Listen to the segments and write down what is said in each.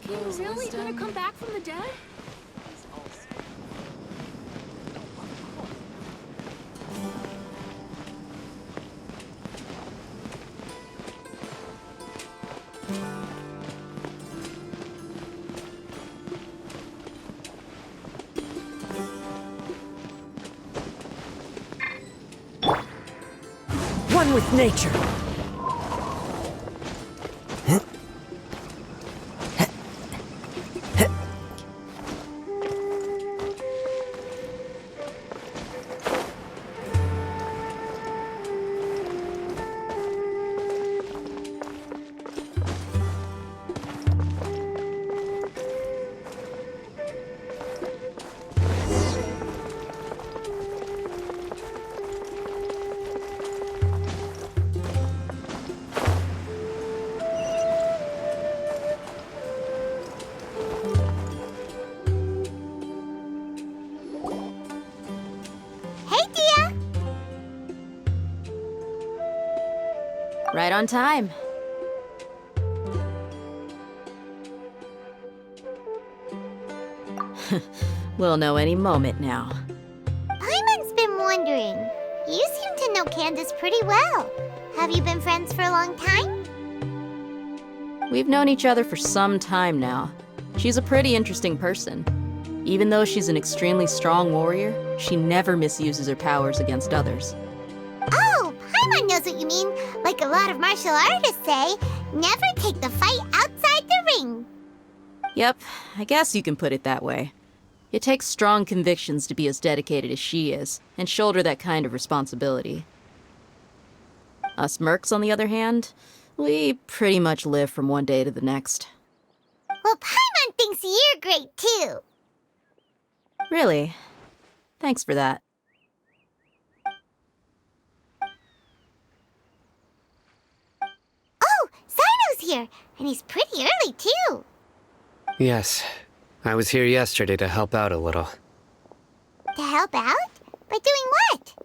King's really gonna come back from the dead? One with nature. Right on time. We'll know any moment now. Paimon's been wondering. You seem to know Candace pretty well. Have you been friends for a long time? We've known each other for some time now. She's a pretty interesting person. Even though she's an extremely strong warrior, she never misuses her powers against others. Oh, Paimon knows what you mean. Like a lot of martial artists say, never take the fight outside the ring. Yep, I guess you can put it that way. It takes strong convictions to be as dedicated as she is, and shoulder that kind of responsibility. Us mercs, on the other hand, we pretty much live from one day to the next. Well, Paimon thinks you're great too. Really? Thanks for that. Oh, Sino's here, and he's pretty early too. Yes. I was here yesterday to help out a little. To help out? By doing what?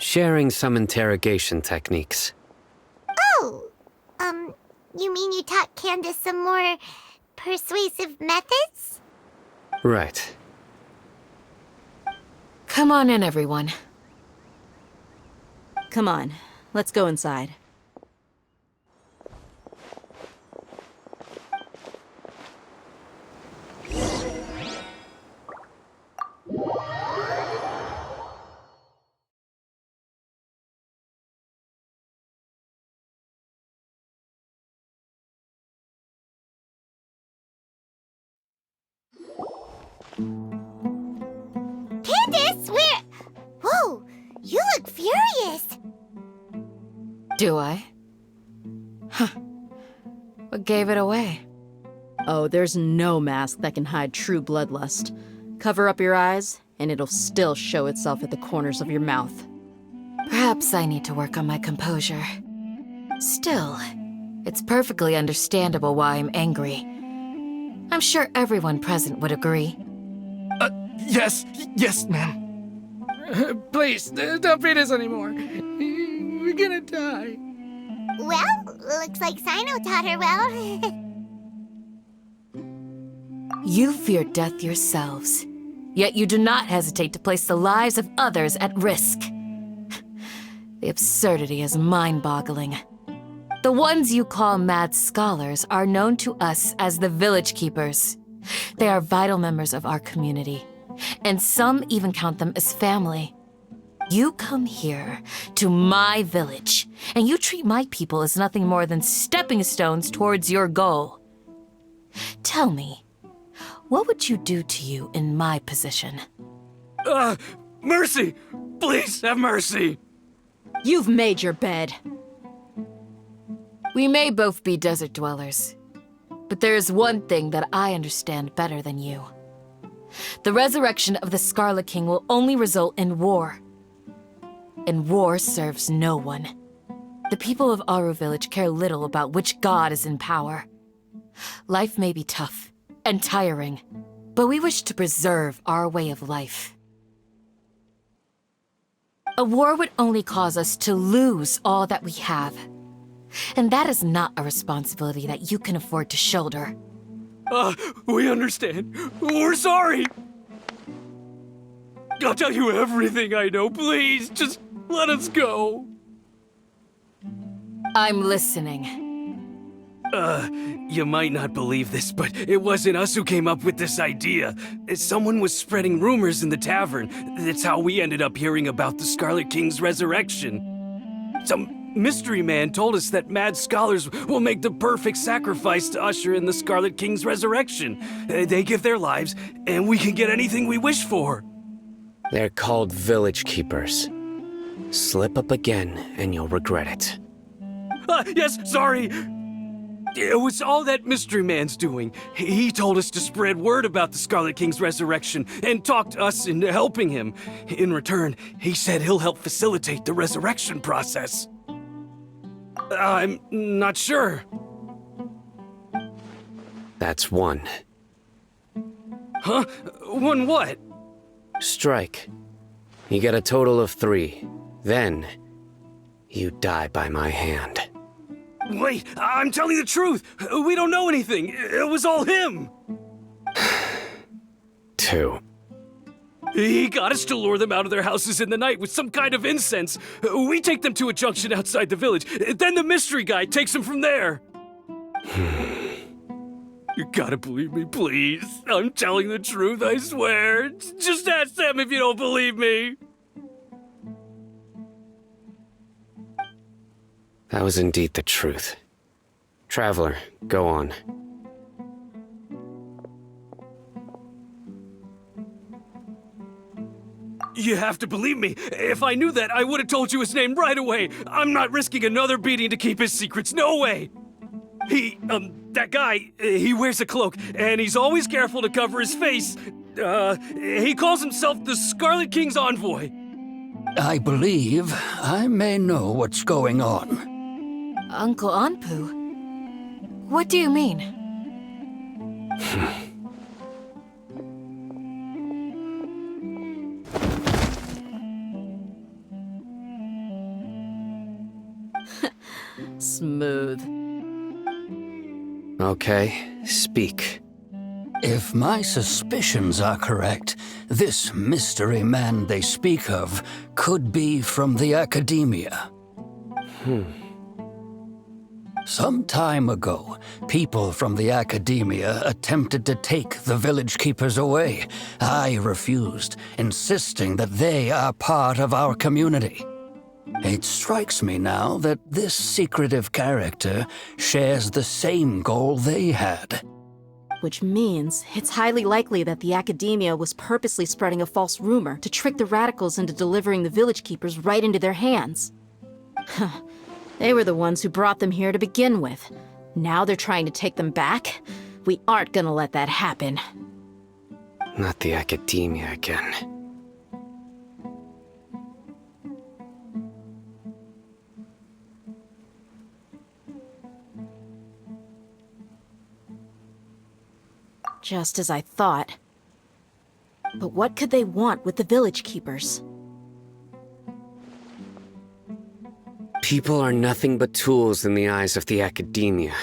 Sharing some interrogation techniques. Oh, you mean you taught Candace some more persuasive methods? Right. Come on in, everyone. Come on, let's go inside. Candace, where? Whoa, you look furious. Do I? Huh. What gave it away? Oh, there's no mask that can hide true bloodlust. Cover up your eyes, and it'll still show itself at the corners of your mouth. Perhaps I need to work on my composure. Still, it's perfectly understandable why I'm angry. I'm sure everyone present would agree. Yes, ma'am. Please, don't beat us anymore. We're gonna die. Well, looks like Sino taught her well. You fear death yourselves, yet you do not hesitate to place the lives of others at risk. The absurdity is mind-boggling. The ones you call mad scholars are known to us as the Village Keepers. They are vital members of our community, and some even count them as family. You come here, to my village, and you treat my people as nothing more than stepping stones towards your goal. Tell me, what would you do to you in my position? Mercy! Please have mercy! You've made your bed. We may both be desert dwellers, but there is one thing that I understand better than you. The resurrection of the Scarlet King will only result in war. And war serves no one. The people of Aru Village care little about which god is in power. Life may be tough and tiring, but we wish to preserve our way of life. A war would only cause us to lose all that we have. And that is not a responsibility that you can afford to shoulder. We understand. We're sorry. I'll tell you everything I know. Please, just let us go. I'm listening. You might not believe this, but it wasn't us who came up with this idea. Someone was spreading rumors in the tavern. That's how we ended up hearing about the Scarlet King's resurrection. Some mystery man told us that mad scholars will make the perfect sacrifice to usher in the Scarlet King's resurrection. They give their lives, and we can get anything we wish for. They're called village keepers. Slip up again, and you'll regret it. Yes, sorry. It was all that mystery man's doing. He told us to spread word about the Scarlet King's resurrection and talked us into helping him. In return, he said he'll help facilitate the resurrection process. I'm not sure. That's one. Huh? One what? Strike. You get a total of 3. Then, you die by my hand. Wait, I'm telling the truth. We don't know anything. It was all him. 2. He got us to lure them out of their houses in the night with some kind of incense. We take them to a junction outside the village. Then the mystery guy takes them from there. You gotta believe me, please. I'm telling the truth, I swear. Just ask them if you don't believe me. That was indeed the truth. Traveler, go on. You have to believe me. If I knew that, I would have told you his name right away. I'm not risking another beating to keep his secrets. No way. That guy, he wears a cloak, and he's always careful to cover his face. He calls himself the Scarlet King's envoy. I believe I may know what's going on. Uncle Anpu? What do you mean? Smooth. Okay, speak. If my suspicions are correct, this mystery man they speak of could be from the Academia. Some time ago, people from the Academia attempted to take the village keepers away. I refused, insisting that they are part of our community. It strikes me now that this secretive character shares the same goal they had. Which means it's highly likely that the Academia was purposely spreading a false rumor to trick the radicals into delivering the village keepers right into their hands. They were the ones who brought them here to begin with. Now they're trying to take them back? We aren't gonna let that happen. Not the Academia again. Just as I thought. But what could they want with the village keepers? People are nothing but tools in the eyes of the Academia.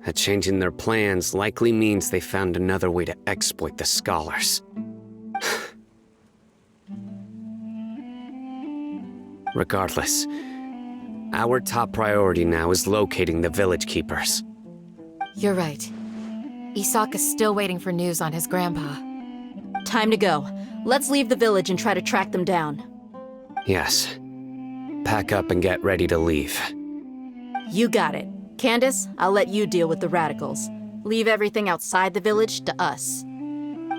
A change in their plans likely means they found another way to exploit the scholars. Regardless, our top priority now is locating the village keepers. You're right. Isak is still waiting for news on his grandpa. Time to go. Let's leave the village and try to track them down. Yes. Pack up and get ready to leave. You got it. Candace, I'll let you deal with the radicals. Leave everything outside the village to us.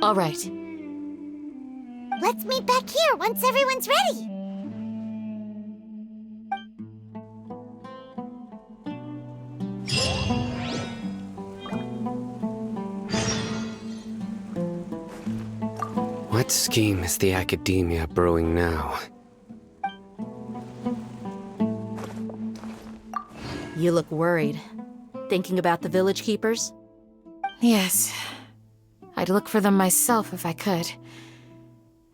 All right. Let's meet back here once everyone's ready. What scheme is the Academia brewing now? You look worried. Thinking about the village keepers? Yes. I'd look for them myself if I could.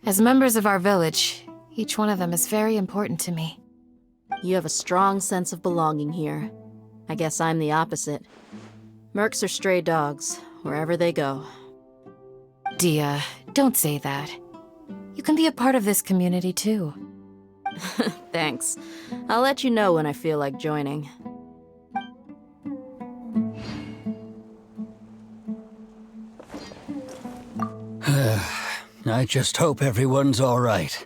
As members of our village, each one of them is very important to me. You have a strong sense of belonging here. I guess I'm the opposite. Mercs are stray dogs, wherever they go. Dia, don't say that. You can be a part of this community too. Thanks. I'll let you know when I feel like joining. I just hope everyone's all right.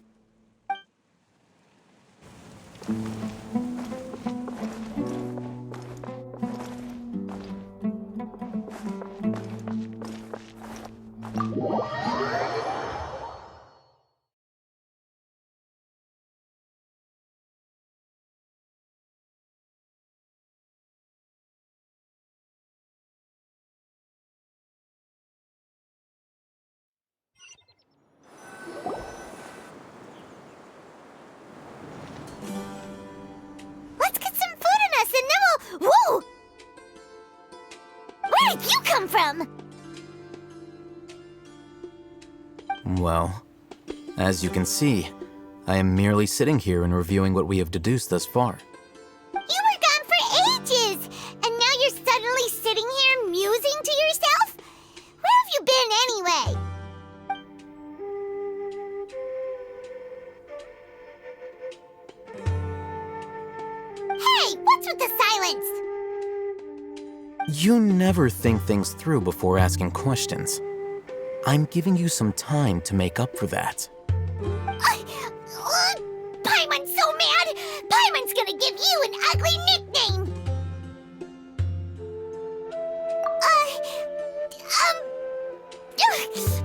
Let's get some food in us and then we'll... Whoa! Where did you come from? Well, as you can see, I am merely sitting here and reviewing what we have deduced thus far. You were gone for ages, and now you're suddenly sitting here musing to yourself? Where have you been anyway? Hey, what's with the silence? You never think things through before asking questions. I'm giving you some time to make up for that. Paimon's so mad! Paimon's gonna give you an ugly nickname!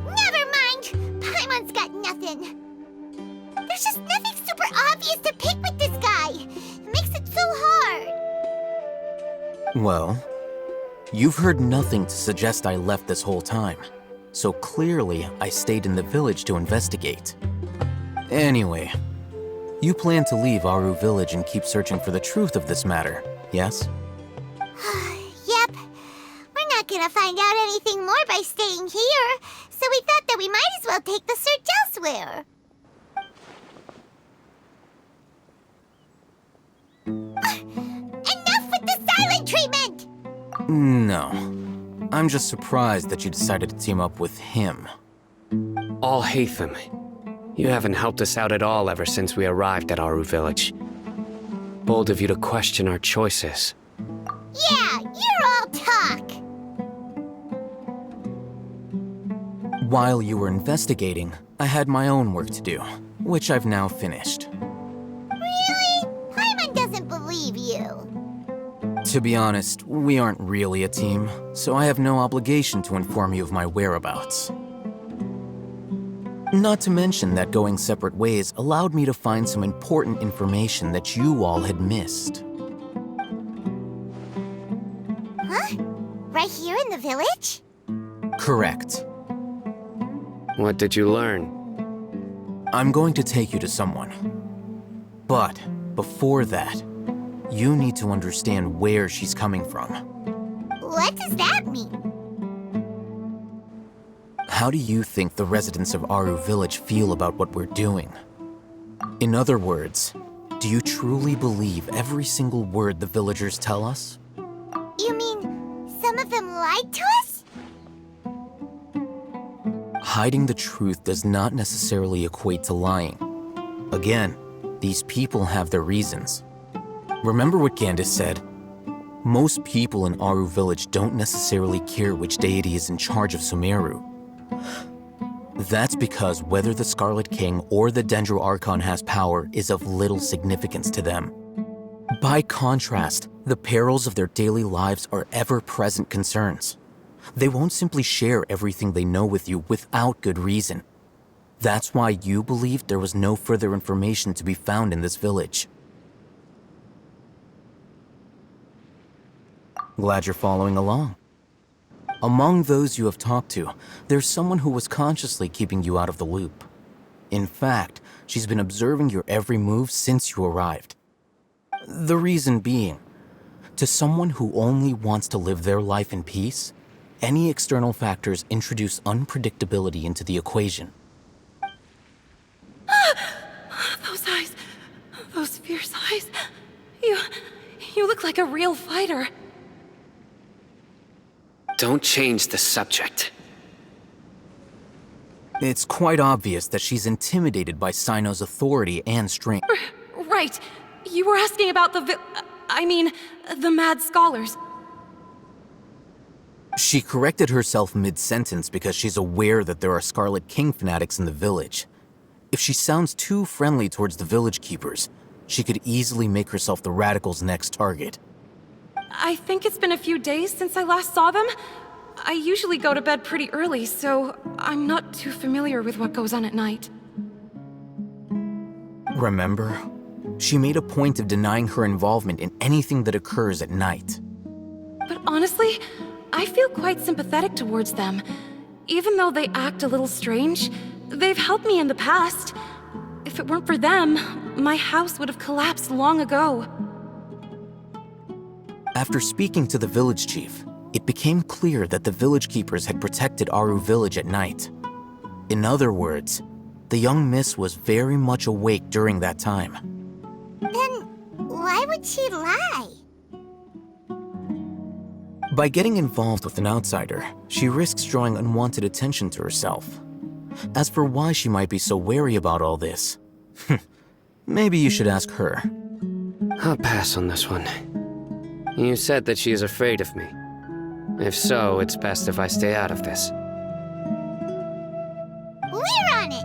Never mind! Paimon's got nothing. There's just nothing super obvious to pick with this guy. It makes it so hard. Well, you've heard nothing to suggest I left this whole time, so clearly I stayed in the village to investigate. Anyway, you plan to leave Aru village and keep searching for the truth of this matter, yes? Yep. We're not gonna find out anything more by staying here, so we thought that we might as well take the search elsewhere. Enough with the silent treatment! No. I'm just surprised that you decided to team up with him. All Hatham, you haven't helped us out at all ever since we arrived at Aru village. Bold of you to question our choices. Yeah, you're all talk. While you were investigating, I had my own work to do, which I've now finished. Really? Paimon doesn't believe you. To be honest, we aren't really a team, so I have no obligation to inform you of my whereabouts. Not to mention that going separate ways allowed me to find some important information that you all had missed. Huh? Right here in the village? Correct. What did you learn? I'm going to take you to someone. But before that, you need to understand where she's coming from. What does that mean? How do you think the residents of Aru village feel about what we're doing? In other words, do you truly believe every single word the villagers tell us? You mean some of them lied to us? Hiding the truth does not necessarily equate to lying. Again, these people have their reasons. Remember what Gandis said? Most people in Aru village don't necessarily care which deity is in charge of Sumeru. That's because whether the Scarlet King or the Dendro Archon has power is of little significance to them. By contrast, the perils of their daily lives are ever-present concerns. They won't simply share everything they know with you without good reason. That's why you believed there was no further information to be found in this village. Glad you're following along. Among those you have talked to, there's someone who was consciously keeping you out of the loop. In fact, she's been observing your every move since you arrived. The reason being, to someone who only wants to live their life in peace, any external factors introduce unpredictability into the equation. Those eyes. Those fierce eyes. You look like a real fighter. Don't change the subject. It's quite obvious that she's intimidated by Sino's authority and strength. Right. You were asking about the mad scholars. She corrected herself mid-sentence because she's aware that there are Scarlet King fanatics in the village. If she sounds too friendly towards the village keepers, she could easily make herself the Radicals' next target. I think it's been a few days since I last saw them. I usually go to bed pretty early, so I'm not too familiar with what goes on at night. Remember? She made a point of denying her involvement in anything that occurs at night. But honestly, I feel quite sympathetic towards them. Even though they act a little strange, they've helped me in the past. If it weren't for them, my house would have collapsed long ago. After speaking to the village chief, it became clear that the village keepers had protected Aru village at night. In other words, the young miss was very much awake during that time. Then why would she lie? By getting involved with an outsider, she risks drawing unwanted attention to herself. As for why she might be so wary about all this, maybe you should ask her. I'll pass on this one. You said that she is afraid of me. If so, it's best if I stay out of this. We're on it!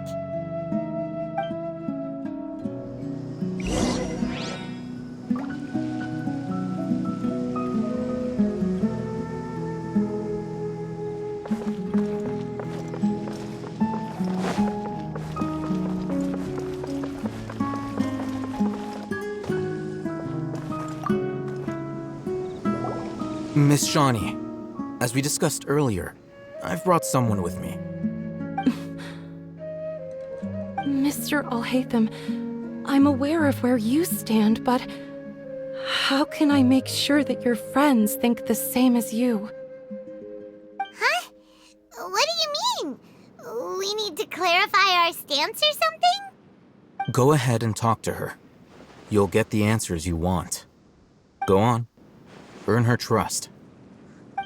Miss Shawnee, as we discussed earlier, I've brought someone with me. Mr. Alhaitham, I'm aware of where you stand, but how can I make sure that your friends think the same as you? Huh? What do you mean? We need to clarify our stance or something? Go ahead and talk to her. You'll get the answers you want. Go on. Earn her trust.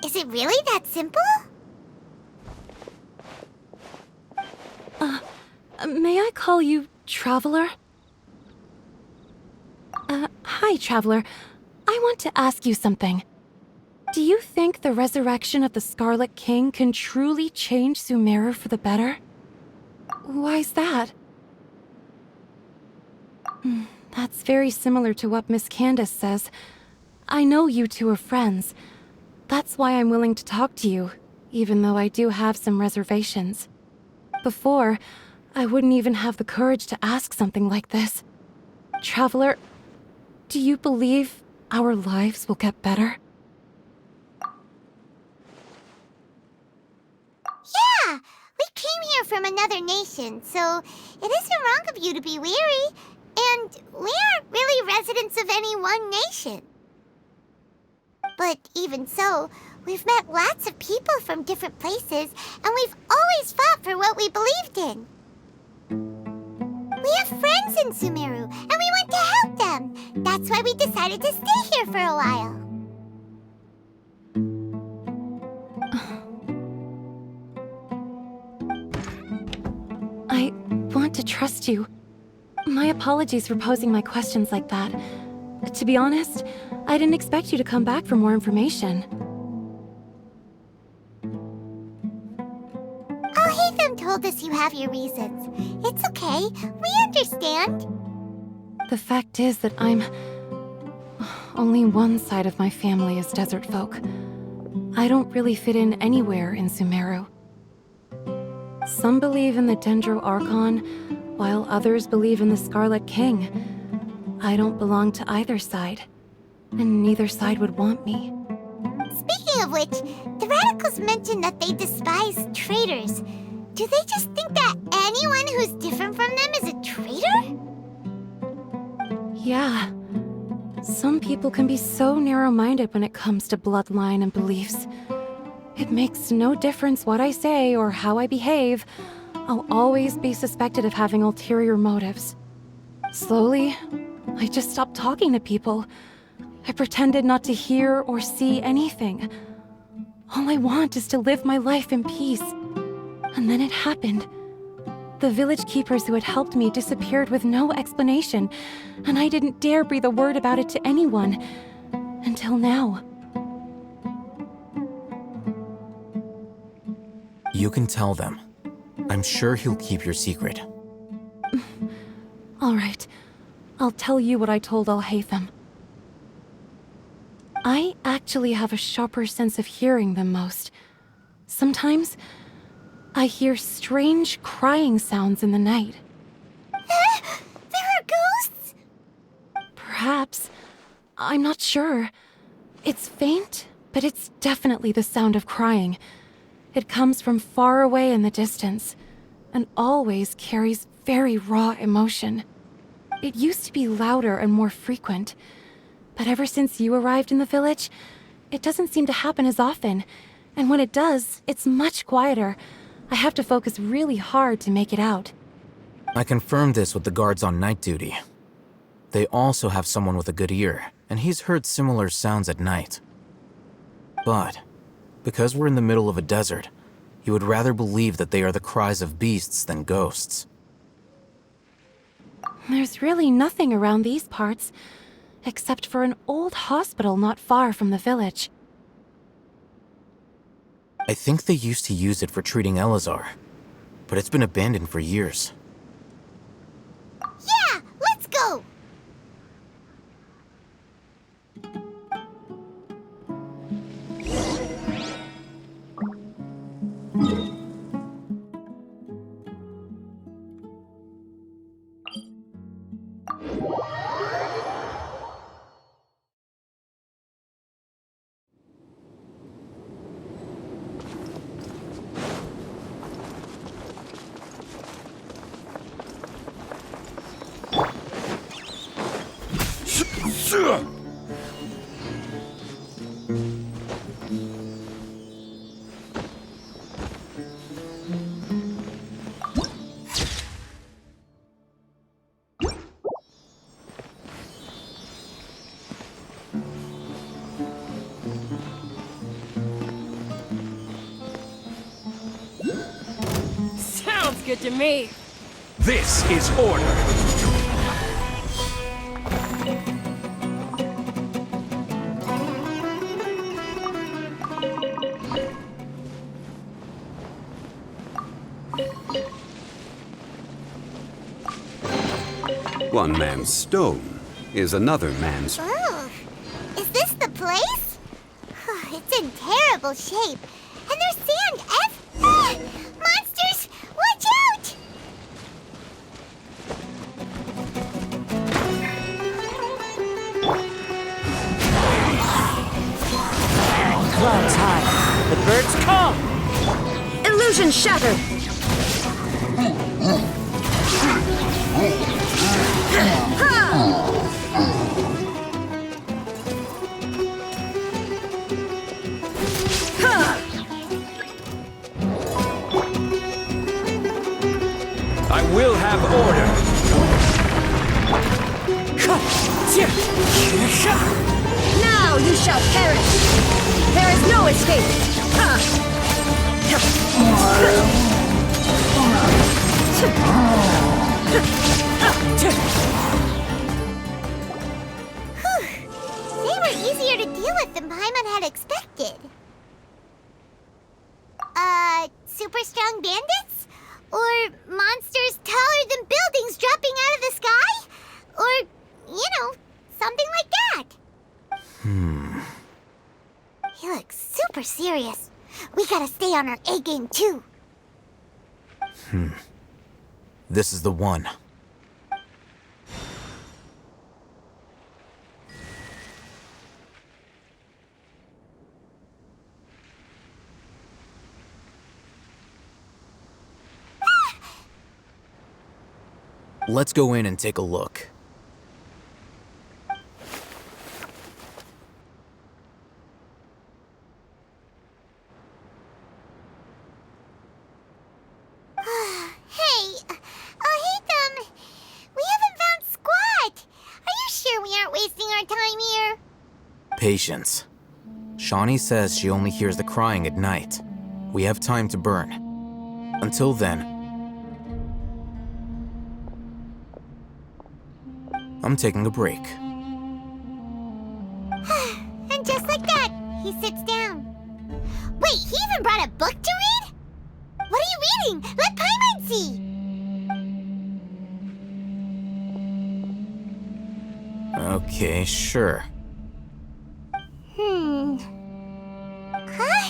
Is it really that simple? May I call you Traveler? Hi, Traveler. I want to ask you something. Do you think the resurrection of the Scarlet King can truly change Sumeru for the better? Why's that? That's very similar to what Miss Candace says. I know you two are friends. That's why I'm willing to talk to you, even though I do have some reservations. Before, I wouldn't even have the courage to ask something like this. Traveler, do you believe our lives will get better? Yeah! We came here from another nation, so it isn't wrong of you to be weary. And we aren't really residents of any one nation. But even so, we've met lots of people from different places, and we've always fought for what we believed in. We have friends in Sumeru, and we want to help them. That's why we decided to stay here for a while. I want to trust you. My apologies for posing my questions like that. To be honest, I didn't expect you to come back for more information. Alhaitham told us you have your reasons. It's okay. We understand. The fact is that only one side of my family is desert folk. I don't really fit in anywhere in Sumeru. Some believe in the Dendro Archon, while others believe in the Scarlet King. I don't belong to either side, and neither side would want me. Speaking of which, the Radicals mentioned that they despise traitors. Do they just think that anyone who's different from them is a traitor? Yeah. Some people can be so narrow-minded when it comes to bloodline and beliefs. It makes no difference what I say or how I behave. I'll always be suspected of having ulterior motives. Slowly, I just stopped talking to people. I pretended not to hear or see anything. All I want is to live my life in peace. And then it happened. The village keepers who had helped me disappeared with no explanation, and I didn't dare breathe a word about it to anyone. Until now. You can tell them. I'm sure he'll keep your secret. All right. I'll tell you what I told Al-Haytham. I actually have a sharper sense of hearing than most. Sometimes, I hear strange crying sounds in the night. There are ghosts? Perhaps. I'm not sure. It's faint, but it's definitely the sound of crying. It comes from far away in the distance, and always carries very raw emotion. It used to be louder and more frequent, but ever since you arrived in the village, it doesn't seem to happen as often, and when it does, it's much quieter. I have to focus really hard to make it out. I confirmed this with the guards on night duty. They also have someone with a good ear, and he's heard similar sounds at night. But, because we're in the middle of a desert, he would rather believe that they are the cries of beasts than ghosts. There's really nothing around these parts, except for an old hospital not far from the village. I think they used to use it for treating Elazar, but it's been abandoned for years. Yeah, let's go! Sounds good to me. This is order. One man's stone is another man's... Oh, is this the place? It's in terrible shape. And there's sand monsters! Watch out! Clouds high. The birds come. Illusion shattered! I will have order. Now you shall perish! There is no escape! They were easier to deal with than Paimon had expected. Super strong bandits? Or monsters taller than buildings dropping out of the sky? Or, something like that. He looks super serious. We gotta stay on our A game too. This is the one. Let's go in and take a look. Hey, Haytham, we haven't found squat. Are you sure we aren't wasting our time here? Patience. Shawnee says she only hears the crying at night. We have time to burn. Until then, I'm taking a break. And just like that, he sits down. Wait, he even brought a book to read? What are you reading? Let Paimon see! Okay, sure. Huh?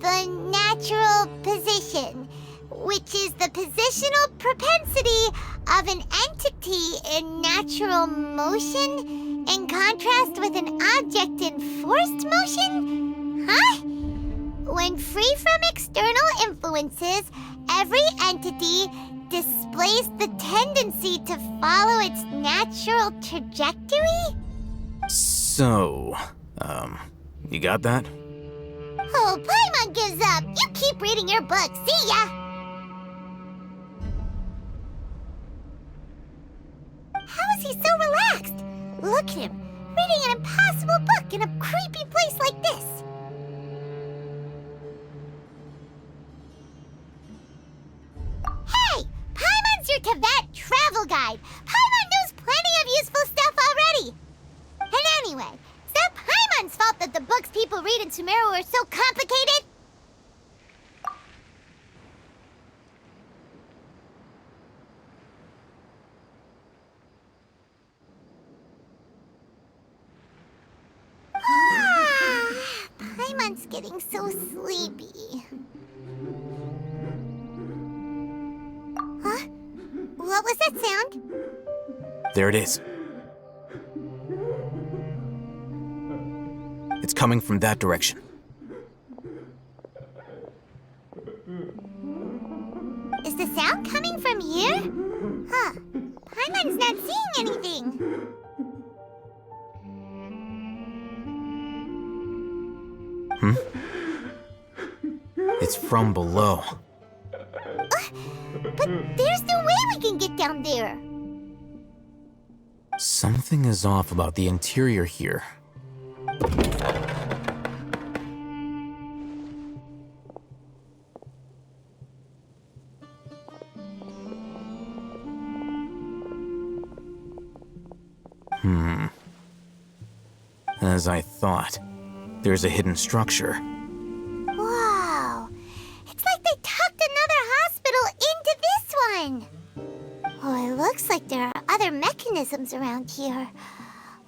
The natural position, which is the positional propensity of an entity in natural motion in contrast with an object in forced motion? Huh? When free from external influences, every entity displays the tendency to follow its natural trajectory? So, you got that? Oh, Paimon gives up. You keep reading your book. See ya! How is he so relaxed? Look at him, reading an impossible book in a creepy place like this. Hey! Paimon's your Tibet travel guide. Paimon knows plenty of useful stuff already. And anyway, is that Paimon's fault that the books people read in Sumeru are so complicated? Paimon's getting so sleepy. Huh? What was that sound? There it is. It's coming from that direction. Is the sound coming from here? Huh. Paimon's not seeing anything. It's from below. But there's no way we can get down there. Something is off about the interior here. As I thought, there's a hidden structure. Wow. It's like they tucked another hospital into this one. Oh, it looks like there are other mechanisms around here.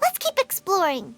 Let's keep exploring.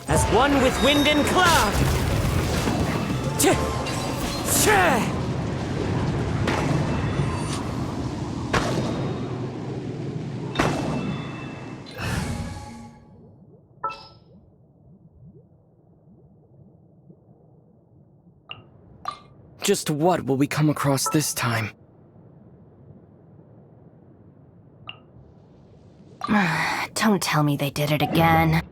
As one with wind and cloud! Just what will we come across this time? Don't tell me they did it again.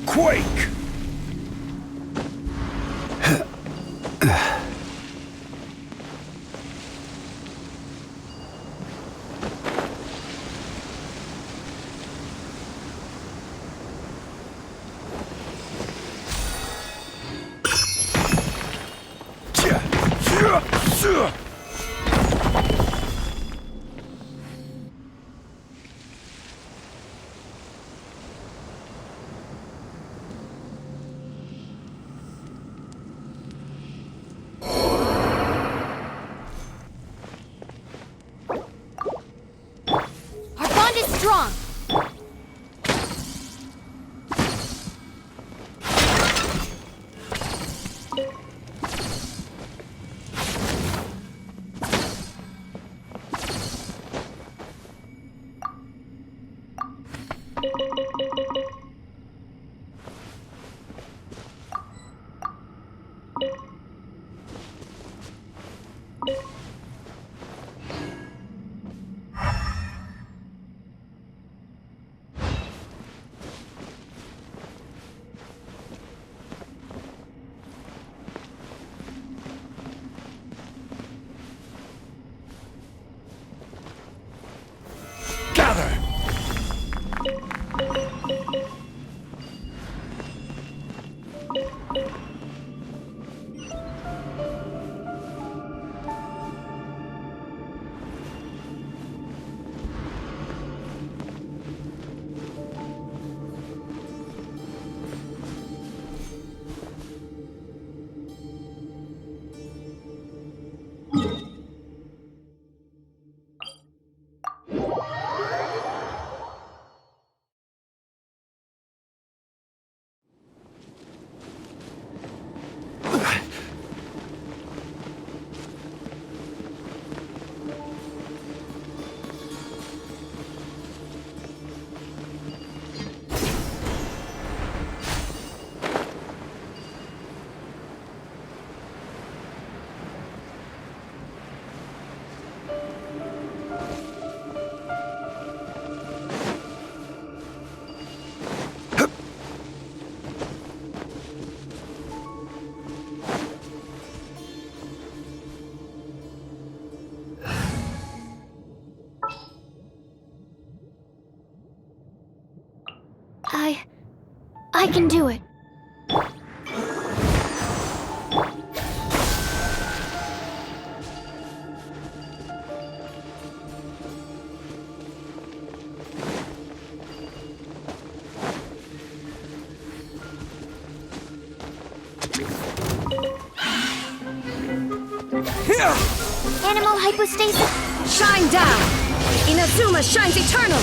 Quake! Gather! I can do it. Animal hypostasis. Shine down! Inazuma shines eternal!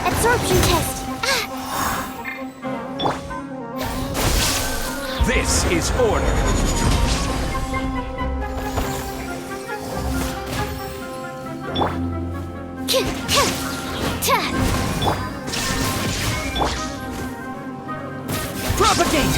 Absorption test. This is order. Propagate!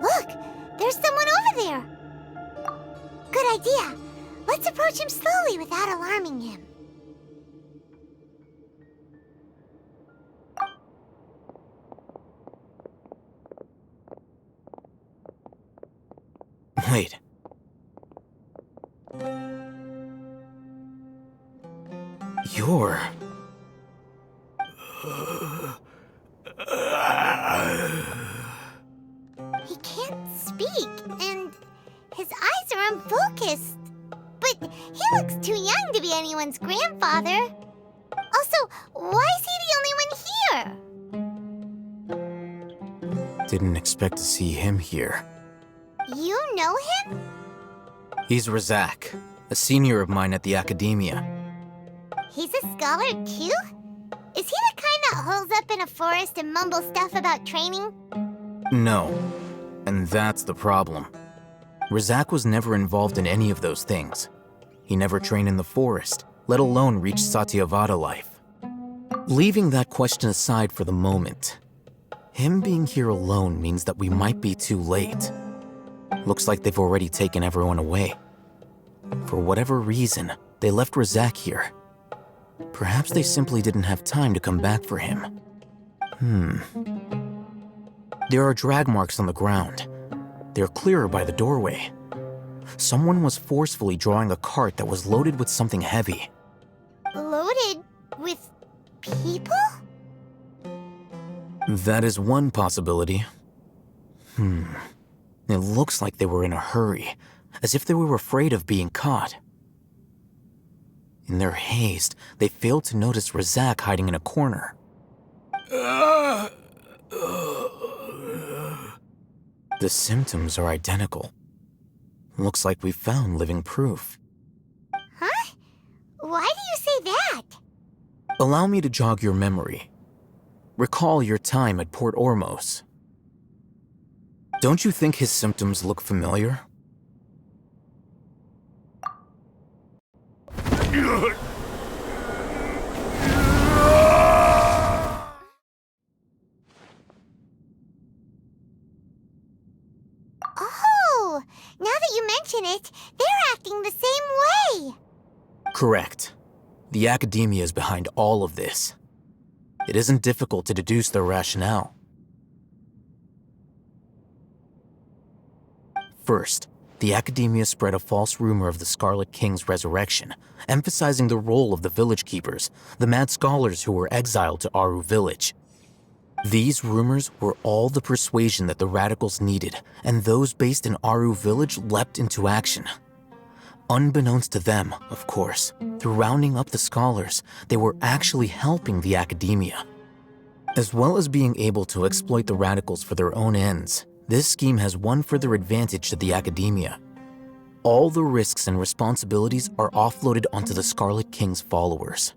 Look, there's someone over there. Good idea. Let's approach him slowly without alarming him. Wait. You're... He can't speak, and his eyes are unfocused. But he looks too young to be anyone's grandfather. Also, why is he the only one here? Didn't expect to see him here. You know him? He's Razak, a senior of mine at the Academia. He's a scholar too? Is he the kind that holes up in a forest and mumbles stuff about training? No. And that's the problem. Razak was never involved in any of those things. He never trained in the forest, let alone reach Satyavada life. Leaving that question aside for the moment, him being here alone means that we might be too late. Looks like they've already taken everyone away. For whatever reason, they left Razak here. Perhaps they simply didn't have time to come back for him. There are drag marks on the ground. They're clearer by the doorway. Someone was forcefully drawing a cart that was loaded with something heavy. Loaded with people? That is one possibility. It looks like they were in a hurry, as if they were afraid of being caught. In their haste, they failed to notice Razak hiding in a corner. The symptoms are identical. Looks like we found living proof. Huh? Why do you say that? Allow me to jog your memory. Recall your time at Port Ormos. Don't you think his symptoms look familiar? Oh, now that you mention it, they're acting the same way. Correct. The Academia is behind all of this. It isn't difficult to deduce their rationale. First, the Academia spread a false rumor of the Scarlet King's resurrection, emphasizing the role of the village keepers, the mad scholars who were exiled to Aru village. These rumors were all the persuasion that the radicals needed, and those based in Aru village leapt into action. Unbeknownst to them, of course, through rounding up the scholars, they were actually helping the Academia. As well as being able to exploit the radicals for their own ends, this scheme has one further advantage to the Academia. All the risks and responsibilities are offloaded onto the Scarlet King's followers.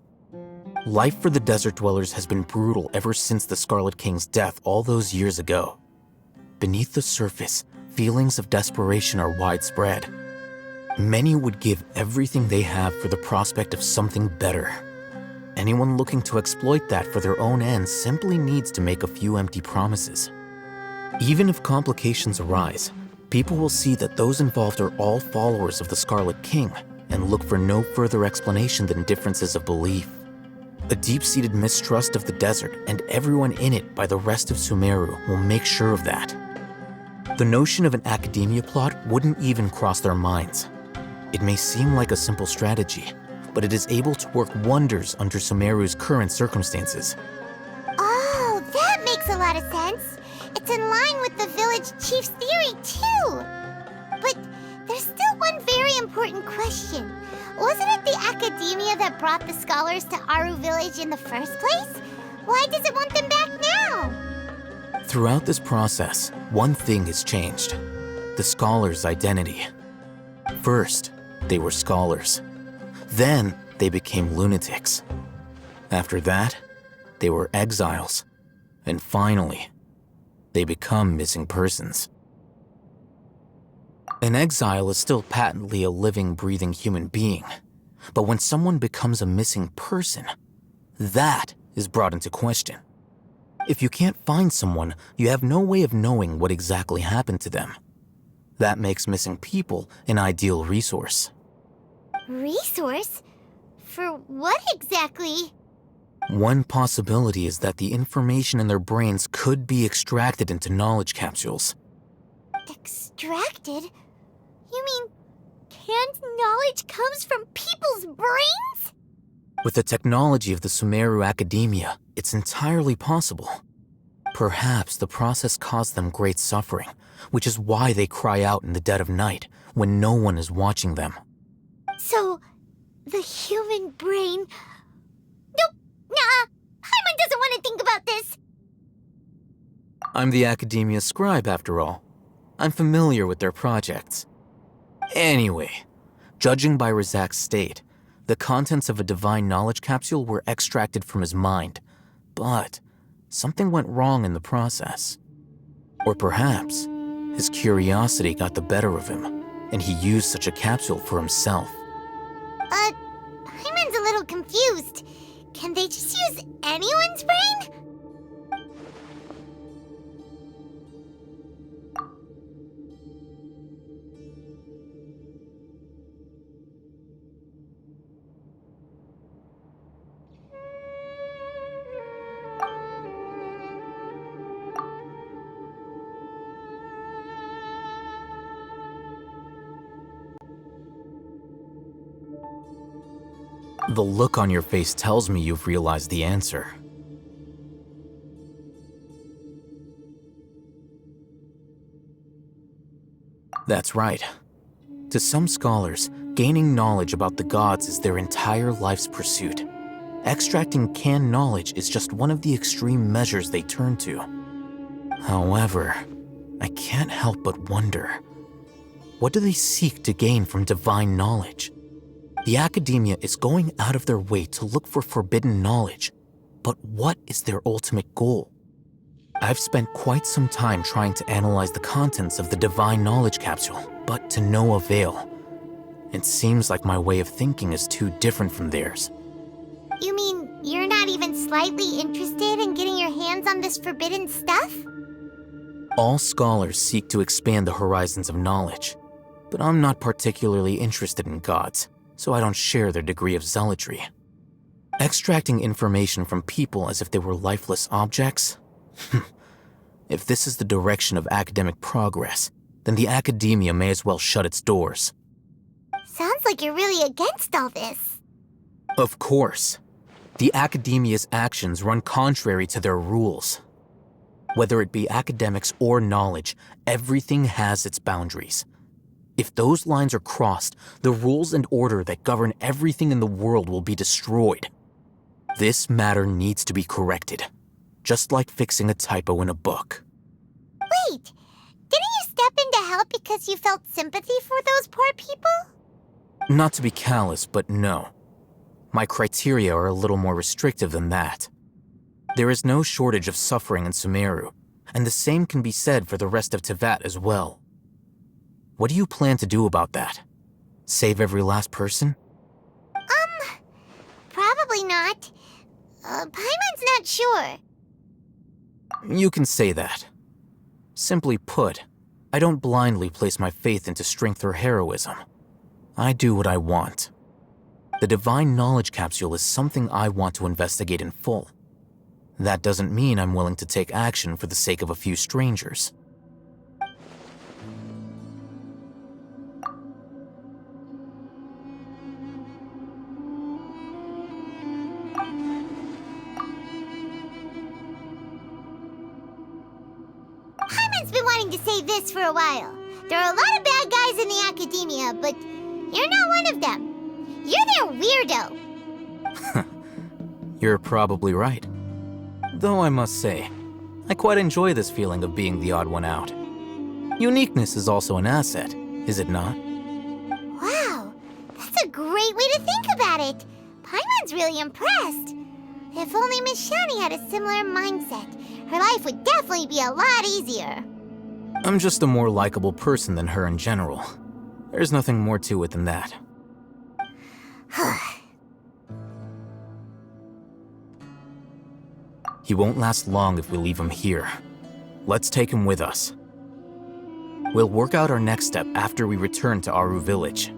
Life for the desert dwellers has been brutal ever since the Scarlet King's death all those years ago. Beneath the surface, feelings of desperation are widespread. Many would give everything they have for the prospect of something better. Anyone looking to exploit that for their own ends simply needs to make a few empty promises. Even if complications arise, people will see that those involved are all followers of the Scarlet King and look for no further explanation than differences of belief. A deep-seated mistrust of the desert and everyone in it by the rest of Sumeru will make sure of that. The notion of an Academia plot wouldn't even cross their minds. It may seem like a simple strategy, but it is able to work wonders under Sumeru's current circumstances. Oh, that makes a lot of sense. It's in line with the village chief's theory, too. But there's still one very important question. Wasn't it the Academia that brought the scholars to Aru village in the first place? Why does it want them back now? Throughout this process, one thing has changed: the scholars' identity. First, they were scholars. Then, they became lunatics. After that, they were exiles. And finally, they become missing persons. An exile is still patently a living, breathing human being. But when someone becomes a missing person, that is brought into question. If you can't find someone, you have no way of knowing what exactly happened to them. That makes missing people an ideal resource. Resource? For what exactly? One possibility is that the information in their brains could be extracted into knowledge capsules. Extracted? You mean canned knowledge comes from people's brains? With the technology of the Sumeru academia, it's entirely possible. Perhaps the process caused them great suffering, which is why they cry out in the dead of night when no one is watching them. So, the human brain... Nope, nah, Paimon doesn't want to think about this. I'm the academia scribe, after all. I'm familiar with their projects. Anyway, judging by Razak's state, the contents of a divine knowledge capsule were extracted from his mind, but something went wrong in the process. Or perhaps his curiosity got the better of him, and he used such a capsule for himself. Paimon's a little confused. Can they just use anyone's brain? The look on your face tells me you've realized the answer. That's right. To some scholars, gaining knowledge about the gods is their entire life's pursuit. Extracting canned knowledge is just one of the extreme measures they turn to. However, I can't help but wonder, what do they seek to gain from divine knowledge? The academia is going out of their way to look for forbidden knowledge, but what is their ultimate goal? I've spent quite some time trying to analyze the contents of the divine knowledge capsule, but to no avail. It seems like my way of thinking is too different from theirs. You mean you're not even slightly interested in getting your hands on this forbidden stuff? All scholars seek to expand the horizons of knowledge, but I'm not particularly interested in gods, so I don't share their degree of zealotry. Extracting information from people as if they were lifeless objects? If this is the direction of academic progress, then the academia may as well shut its doors. Sounds like you're really against all this. Of course. The academia's actions run contrary to their rules. Whether it be academics or knowledge, everything has its boundaries. If those lines are crossed, the rules and order that govern everything in the world will be destroyed. This matter needs to be corrected, just like fixing a typo in a book. Wait, didn't you step in to help because you felt sympathy for those poor people? Not to be callous, but no. My criteria are a little more restrictive than that. There is no shortage of suffering in Sumeru, and the same can be said for the rest of Teyvat as well. What do you plan to do about that? Save every last person? Probably not. Paimon's not sure. You can say that. Simply put, I don't blindly place my faith into strength or heroism. I do what I want. The divine knowledge capsule is something I want to investigate in full. That doesn't mean I'm willing to take action for the sake of a few strangers. Paimon's been wanting to say this for a while. There are a lot of bad guys in the academia, but you're not one of them. You're their weirdo. You're probably right. Though I must say, I quite enjoy this feeling of being the odd one out. Uniqueness is also an asset, is it not? Wow, that's a great way to think about it. Paimon's really impressed. If only Miss Shani had a similar mindset, her life would definitely be a lot easier. I'm just a more likable person than her in general. There's nothing more to it than that. He won't last long if we leave him here. Let's take him with us. We'll work out our next step after we return to Aru village.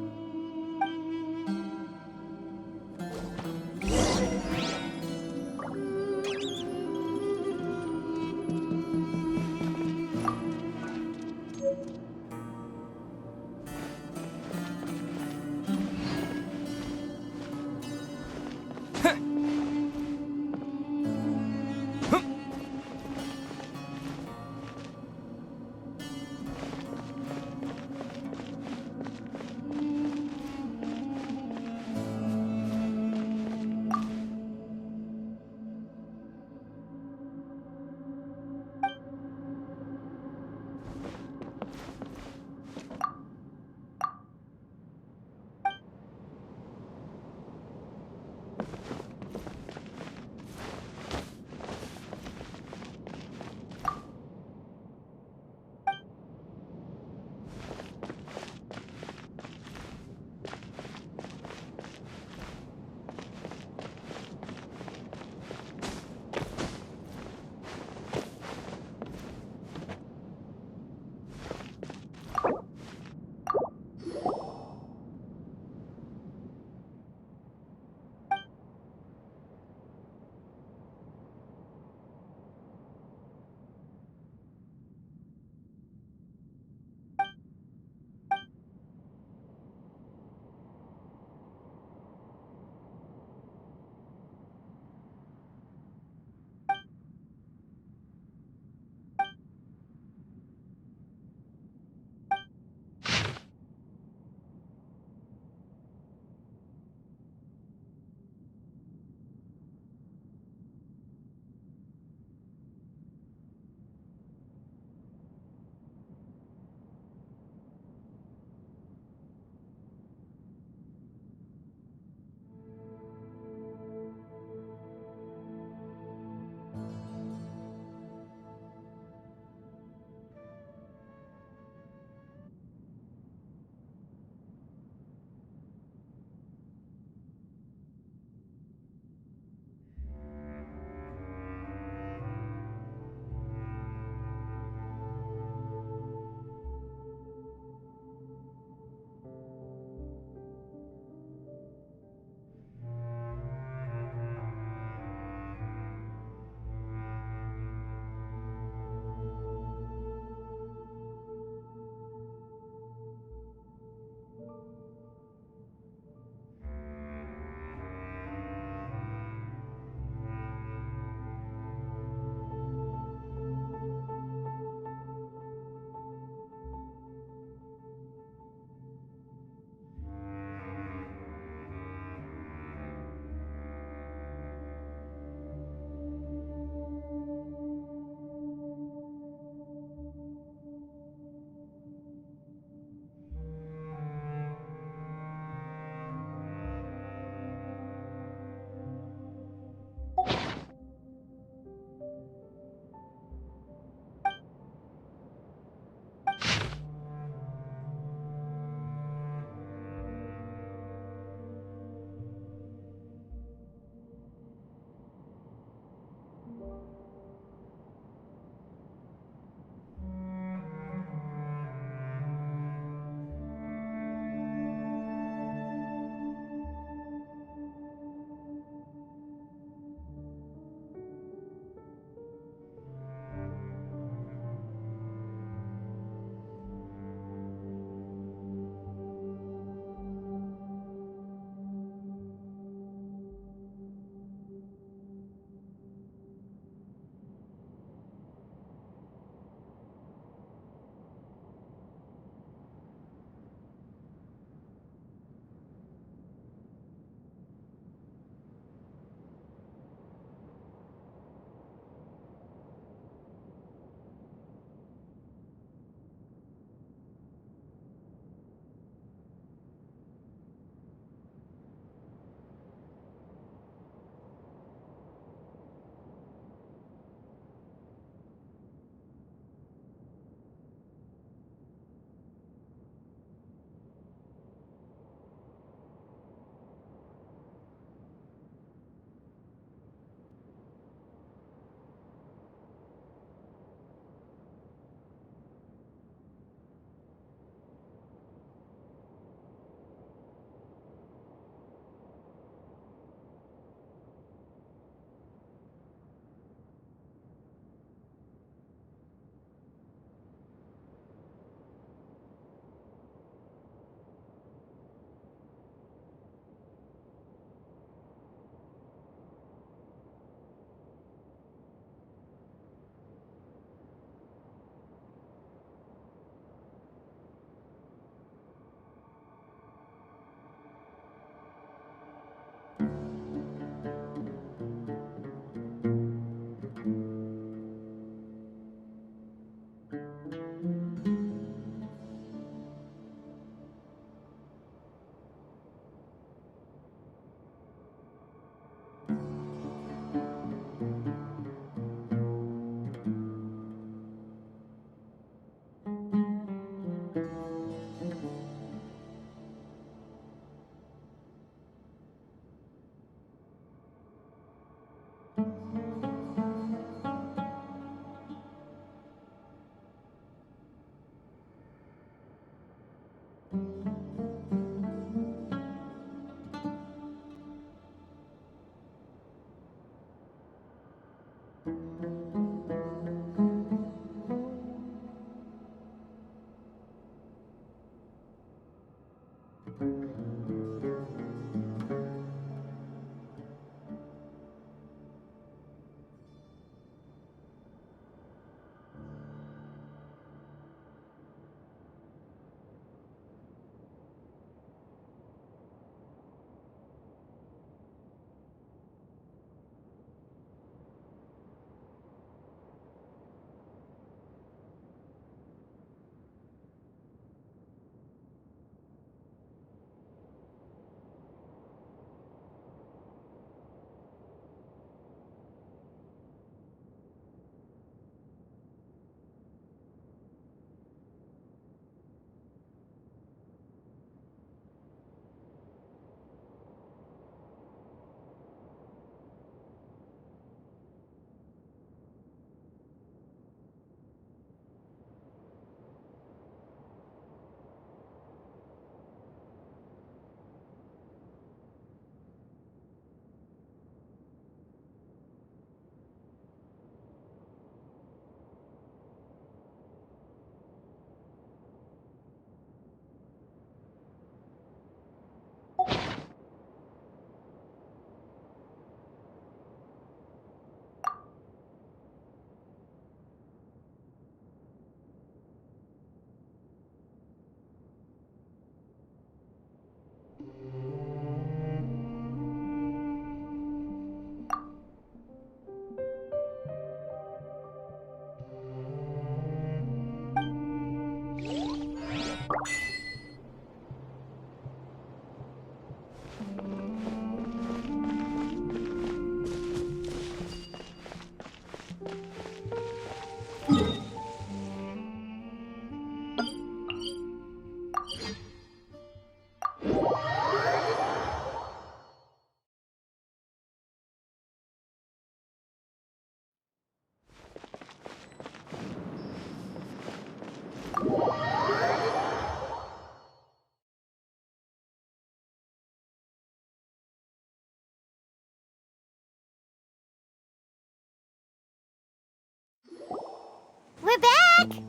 We're back!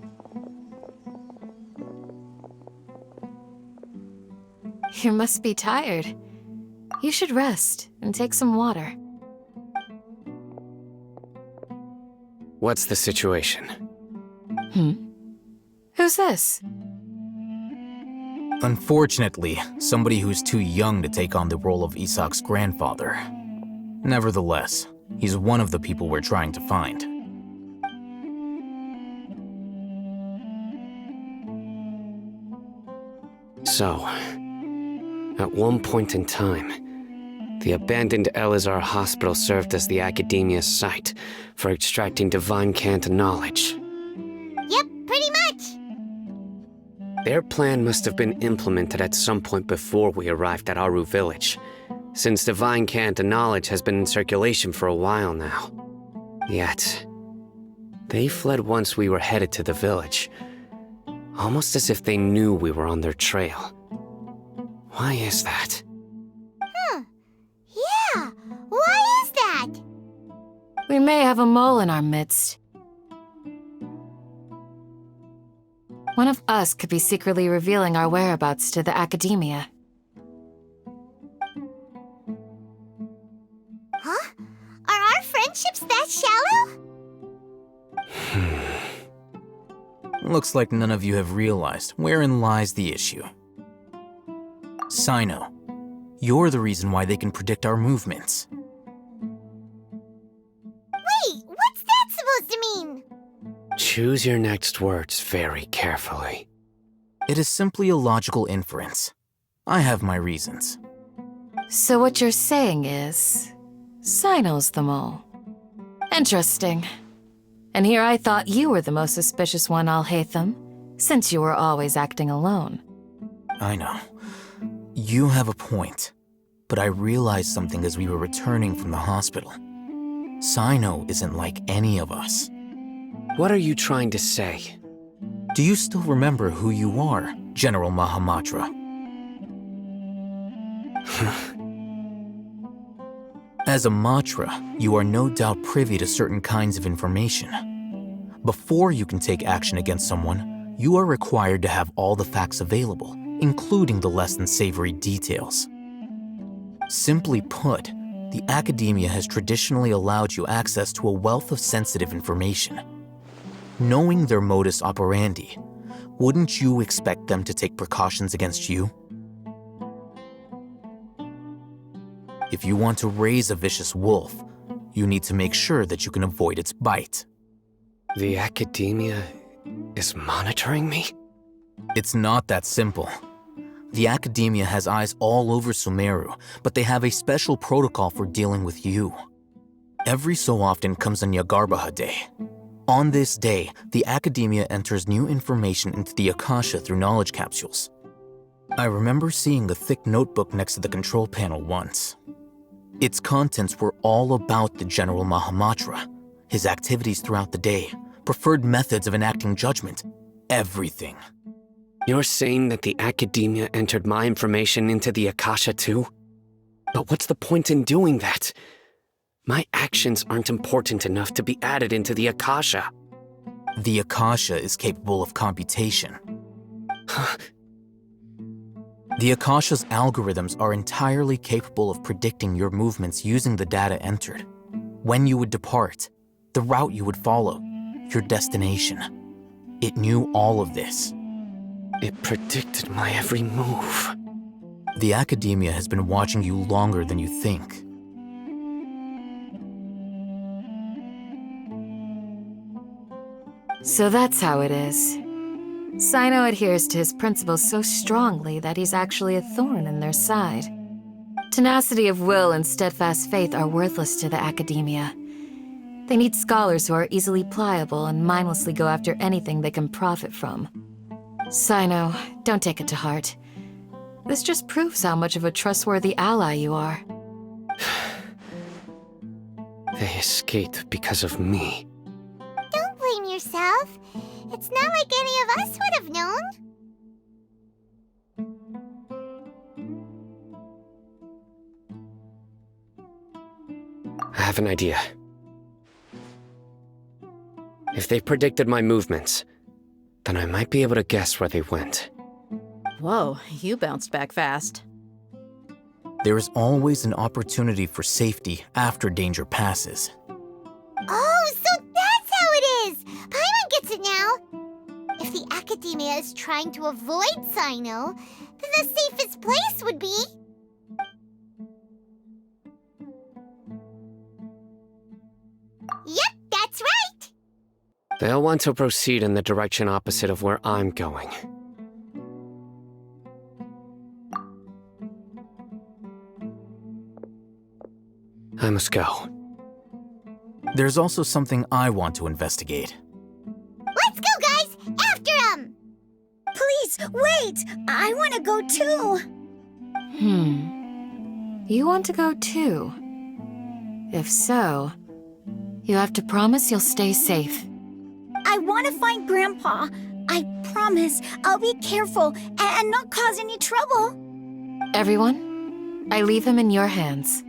You must be tired. You should rest and take some water. What's the situation? Who's this? Unfortunately, somebody who's too young to take on the role of Isak's grandfather. Nevertheless, he's one of the people we're trying to find. So, at one point in time, the abandoned Elazar Hospital served as the Academia's site for extracting divine cant knowledge. Yep, pretty much. Their plan must have been implemented at some point before we arrived at Aru village, since divine cant knowledge has been in circulation for a while now. Yet, they fled once we were headed to the village, almost as if they knew we were on their trail. Why is that? Yeah, why is that? We may have a mole in our midst. One of us could be secretly revealing our whereabouts to the Academia. Huh? Are our friendships that shallow? Looks like none of you have realized wherein lies the issue. Sino, you're the reason why they can predict our movements. Wait, what's that supposed to mean? Choose your next words very carefully. It is simply a logical inference. I have my reasons. So what you're saying is, Sino's the mole. Interesting. And here I thought you were the most suspicious one, Al-Haytham, since you were always acting alone. I know. You have a point. But I realized something as we were returning from the hospital. Sino isn't like any of us. What are you trying to say? Do you still remember who you are, General Mahamatra? As a Matra, you are no doubt privy to certain kinds of information. Before you can take action against someone, you are required to have all the facts available, including the less than savory details. Simply put, the Academia has traditionally allowed you access to a wealth of sensitive information. Knowing their modus operandi, wouldn't you expect them to take precautions against you? If you want to raise a vicious wolf, you need to make sure that you can avoid its bite. The Academia is monitoring me? It's not that simple. The Academia has eyes all over Sumeru, but they have a special protocol for dealing with you. Every so often comes a Nyagarbaha Day. On this day, the Academia enters new information into the Akasha through knowledge capsules. I remember seeing a thick notebook next to the control panel once. Its contents were all about the General Mahamatra, his activities throughout the day, preferred methods of enacting judgment, everything. You're saying that the Academia entered my information into the Akasha too? But what's the point in doing that? My actions aren't important enough to be added into the Akasha. The Akasha is capable of computation. The Akasha's algorithms are entirely capable of predicting your movements using the data entered. When you would depart, the route you would follow, your destination. It knew all of this. It predicted my every move. The Academia has been watching you longer than you think. So that's how it is. Sino adheres to his principles so strongly that he's actually a thorn in their side. Tenacity of will and steadfast faith are worthless to the Academia. They need scholars who are easily pliable and mindlessly go after anything they can profit from. Sino, don't take it to heart. This just proves how much of a trustworthy ally you are. They escaped because of me. Don't blame yourself. It's not like any of us would have known. I have an idea. If they predicted my movements, then I might be able to guess where they went. Whoa, you bounced back fast. There is always an opportunity for safety after danger passes. Oh, so that's how it is! Paimon gets it now! If the Academia is trying to avoid Sino, then the safest place would be... Yep, that's right! They'll want to proceed in the direction opposite of where I'm going. I must go. There's also something I want to investigate. Let's go, guys! After him! Please, wait! I want to go too! You want to go too? If so, you have to promise you'll stay safe. I want to find Grandpa. I promise I'll be careful and not cause any trouble. Everyone, I leave him in your hands.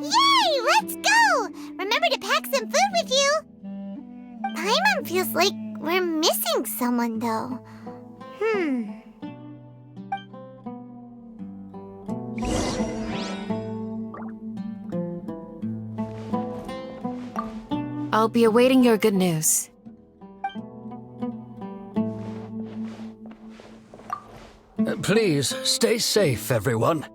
Yay! Let's go! Remember to pack some food with you! Paimon feels like we're missing someone, though. I'll be awaiting your good news. Please, stay safe, everyone.